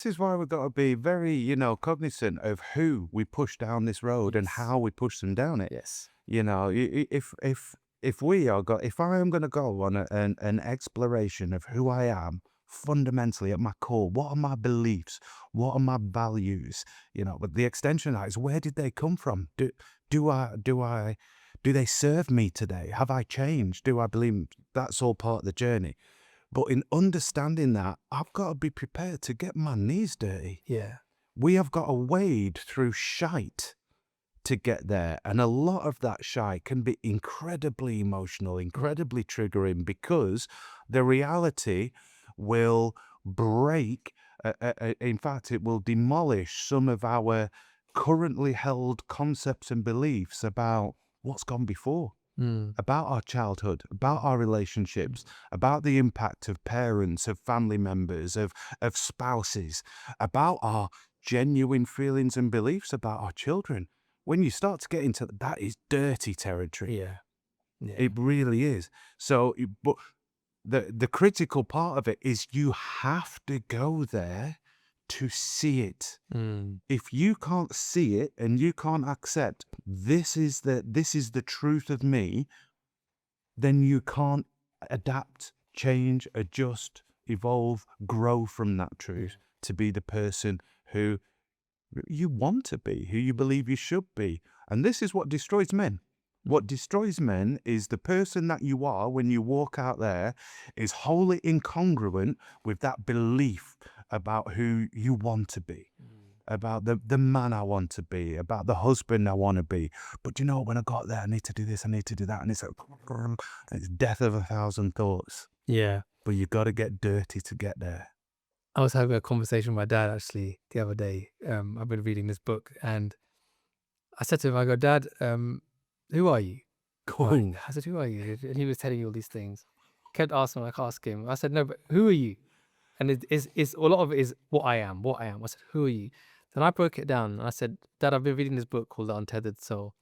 This is why we've got to be very, cognizant of who we push down this road and Yes. how we push them down it. Yes. If I am going to go on an exploration of who I am fundamentally at my core, what are my beliefs? What are my values? But the extension of that is, where did they come from? Do they serve me today? Have I changed? Do I believe that's all part of the journey? But in understanding that, I've got to be prepared to get my knees dirty. Yeah. We have got to wade through shite to get there. And a lot of that shite can be incredibly emotional, incredibly triggering, because the reality will break. In fact, it will demolish some of our currently held concepts and beliefs about what's gone before, Mm. about our childhood, about our relationships, about the impact of parents, of family members, of spouses, about our genuine feelings and beliefs about our children. When you start to get into that, is dirty territory. Yeah. Yeah. It really is. So, but the critical part of it is you have to go there to see it. Mm. If you can't see it and you can't accept this is the truth of me, then you can't adapt, change, adjust, evolve, grow from that truth to be the person who you want to be, who you believe you should be. And this is what destroys men. What destroys men is the person that you are when you walk out there is wholly incongruent with that belief about who you want to be, about the man I want to be, about the husband I want to be. But when I got there, I need to do this, I need to do that. And it's death of 1,000 thoughts. Yeah. But you've got to get dirty to get there. I was having a conversation with my dad actually the other day. I've been reading this book, and I said to him, I go, Dad, who are you? Cool. I said, who are you? And he was telling me all these things. Kept asking, like, ask him. I said, no, but who are you? And it's a lot of it is what I am. I said, who are you? Then I broke it down and I said, Dad, I've been reading this book called The Untethered Soul.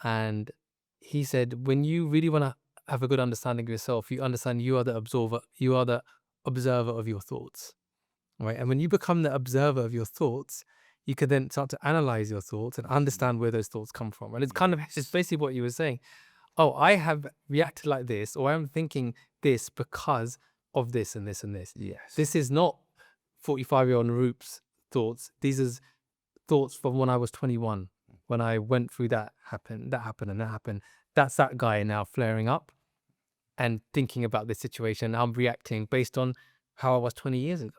And he said, when you really want to have a good understanding of yourself, you understand you are the observer of your thoughts. Right. And when you become the observer of your thoughts, you can then start to analyze your thoughts and understand where those thoughts come from. And it's basically what you were saying. Oh, I have reacted like this, or I'm thinking this because of this and this and this. Yes. This is not 45-year-old Naroop's thoughts. These are thoughts from when I was 21, when I went through that happened, and that happened. That's that guy now flaring up and thinking about this situation. I'm reacting based on how I was 20 years ago.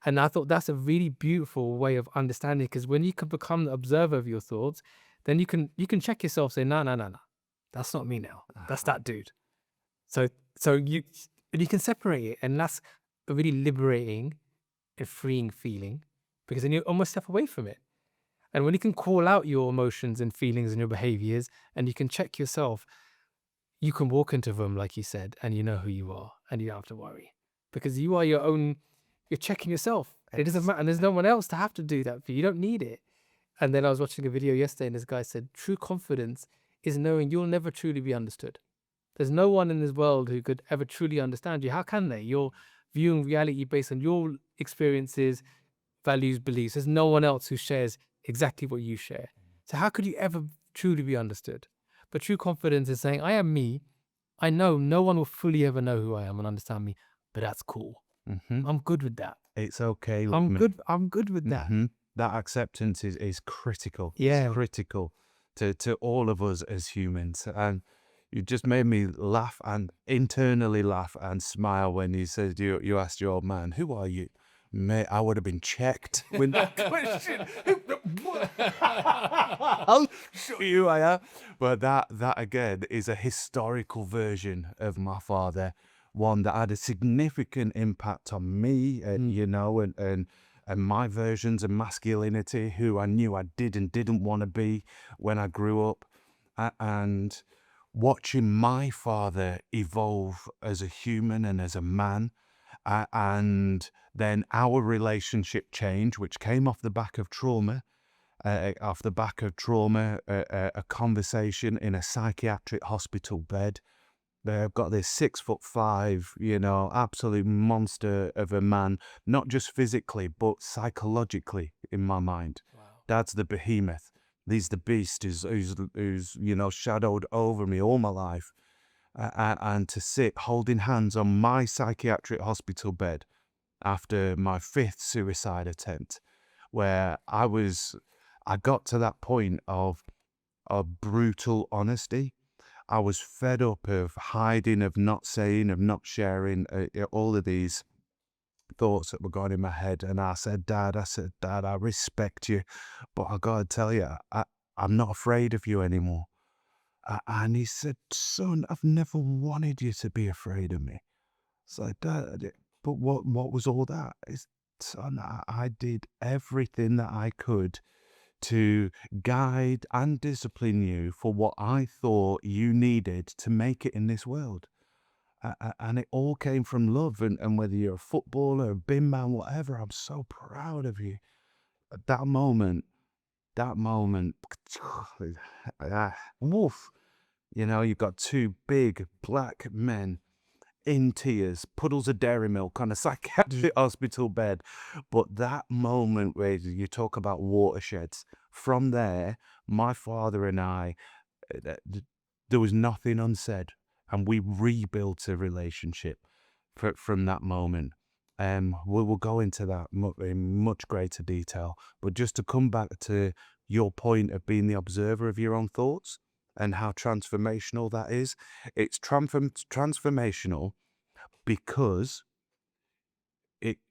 And I thought that's a really beautiful way of understanding, because when you can become the observer of your thoughts, then you can check yourself, say, no, that's not me now. That's that dude. So you can separate it, and that's a really liberating and freeing feeling, because then you almost step away from it. And when you can call out your emotions and feelings and your behaviors, and you can check yourself, you can walk into them, like you said, and you know who you are, and you don't have to worry, because you are your own. You're checking yourself. It doesn't matter. And there's no one else to have to do that for you. You don't need it. And then I was watching a video yesterday, and this guy said, true confidence is knowing you'll never truly be understood. There's no one in this world who could ever truly understand you. How can they? You're viewing reality based on your experiences, values, beliefs. There's no one else who shares exactly what you share. So how could you ever truly be understood? But true confidence is saying, I am me. I know no one will fully ever know who I am and understand me, but that's cool. Mm-hmm. I'm good with that. It's okay. I'm good with that. Mm-hmm. That acceptance is critical. Yeah. It's critical to all of us as humans. And you just made me laugh, and internally laugh and smile when you said you asked your old man, who are you? Mate, I would have been checked with that question. I'll show you who I am. But that again is a historical version of my father, one that had a significant impact on me, and my versions of masculinity, who I knew I did and didn't want to be when I grew up. And watching my father evolve as a human and as a man, and then our relationship change, which came off the back of trauma, a conversation in a psychiatric hospital bed They've got this 6'5", absolute monster of a man, not just physically, but psychologically in my mind. Wow. Dad's the behemoth. He's the beast who's shadowed over me all my life. And to sit holding hands on my psychiatric hospital bed after my 5th suicide attempt, where I got to that point of brutal honesty. I was fed up of hiding, of not saying, of not sharing all of these thoughts that were going in my head. And I said, Dad, I respect you, but I gotta tell you, I'm not afraid of you anymore. And he said, son, I've never wanted you to be afraid of me. So, Dad, but what was all that? Son, I did everything that I could to guide and discipline you for what I thought you needed to make it in this world. And it all came from love. And whether you're a footballer, a bin man, whatever, I'm so proud of you. At that moment, woof, you've got 2 big black men in tears, puddles of dairy milk on a psychiatric hospital bed. But that moment where you talk about watersheds, from there, my father and I, there was nothing unsaid, and we rebuilt a relationship from that moment. We will go into that in much greater detail. But just to come back to your point of being the observer of your own thoughts and how transformational that is, it's transformational because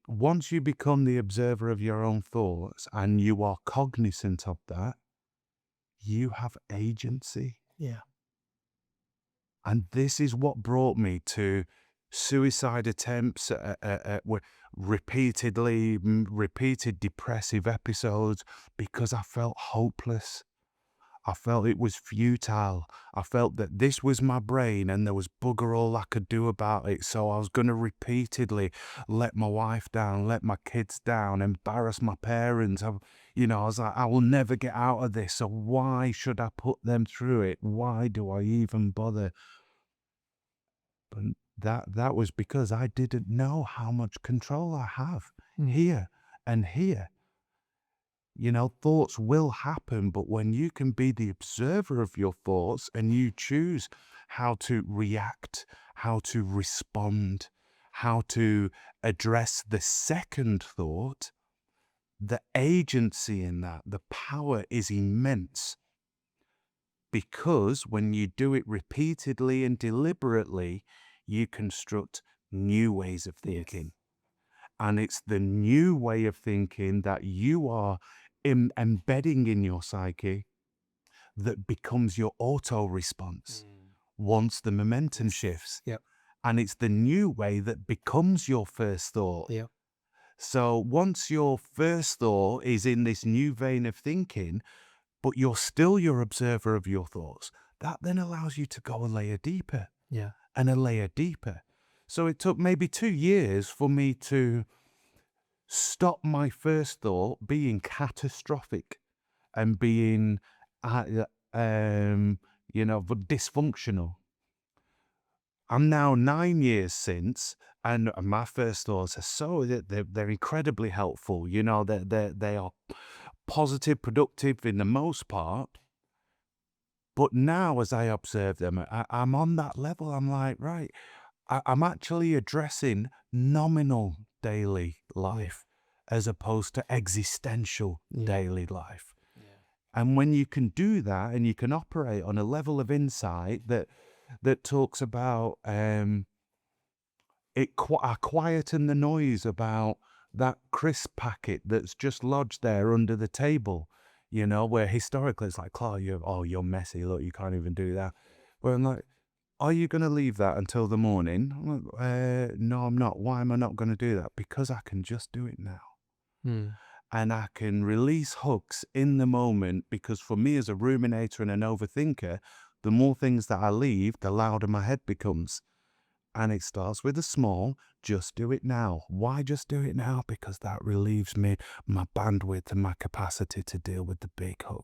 once you become the observer of your own thoughts and you are cognizant of that, you have agency. Yeah. And this is what brought me to suicide attempts, repeated depressive episodes, because I felt hopeless. I felt it was futile. I felt that this was my brain and there was bugger all I could do about it. So I was going to repeatedly let my wife down, let my kids down, embarrass my parents. I was like, I will never get out of this. So why should I put them through it? Why do I even bother? But that was because I didn't know how much control I have here and here. Thoughts will happen, but when you can be the observer of your thoughts and you choose how to react, how to respond, how to address the second thought, the agency in that, the power is immense. Because when you do it repeatedly and deliberately, you construct new ways of thinking. And it's the new way of thinking that you are embedding in your psyche that becomes your auto response once the momentum shifts. Yep. And it's the new way that becomes your first thought. Yep. So once your first thought is in this new vein of thinking, but you're still your observer of your thoughts, that then allows you to go a layer deeper. Yeah. And a layer deeper. So it took maybe 2 years for me to stop my first thought being catastrophic and being, dysfunctional. I'm now 9 years since, and my first thoughts are they're incredibly helpful. They are positive, productive in the most part. But now, as I observe them, I'm on that level. I'm like, right, I'm actually addressing nominal daily life as opposed to existential daily life. Yeah. And when you can do that and you can operate on a level of insight that talks about I quieten the noise about that crisp packet that's just lodged there under the table, where historically it's like, Clarke, you're messy, look, you can't even do that. Where I'm like, are you going to leave that until the morning? I'm like, no, I'm not. Why am I not going to do that? Because I can just do it now. And I can release hooks in the moment, because for me as a ruminator and an overthinker, the more things that I leave, the louder my head becomes. And it starts with the small, just do it now. Why just do it now? Because that relieves me, my bandwidth and my capacity to deal with the big hook.